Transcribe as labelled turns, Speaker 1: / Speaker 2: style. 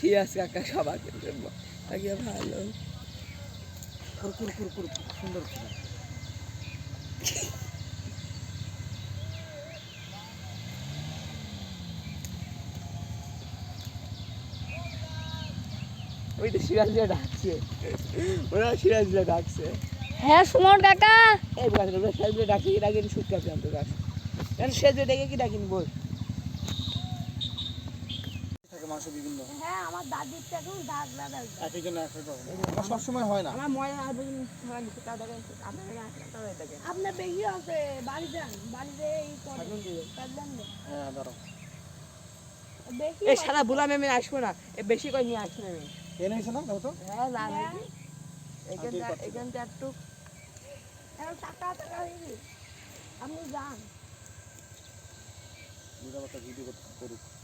Speaker 1: সিরাজ কাকা সবাইকে দেবো আগে ভালো
Speaker 2: সুন্দর
Speaker 1: ওইটা সিরাজরা ডাকছে ওরা সিরাজরা ডাকছে
Speaker 3: হ্যাঁ সুমন কাকা
Speaker 1: এই গাছ ওরা সিরাজরা ডাকছে এর আগে শুট কাছে আনতে গাছ কারণ সে যে ডেকে কি ডাকিন বল
Speaker 2: মাংস বিভিন্ন
Speaker 3: হ্যাঁ আমার দাদির তো এখন দাগ দাদা
Speaker 2: এক একজন এক এক রকম আমার সবসময় হয় না
Speaker 1: আমার ময়না আর বুঝুন ধরা গেছে তা দেখেন আপনাদের তাও দেখেন
Speaker 3: আপনার বেশি আছে বাড়ি যান বাড়িতে এই
Speaker 1: থাকুন দিবে
Speaker 3: করলেন না
Speaker 2: হ্যাঁ ধরো
Speaker 3: বেশি
Speaker 1: এই সারা বুলা মেমে আসবো না এ বেশি করে নিয়ে আসবে মেমে
Speaker 2: এনে এসে না দাও তো
Speaker 1: হ্যাঁ না নাকি এখানটা একটু
Speaker 3: এখন টাকা টাকা হয়ে গেছে আপনি যান
Speaker 2: ভিডিও করুক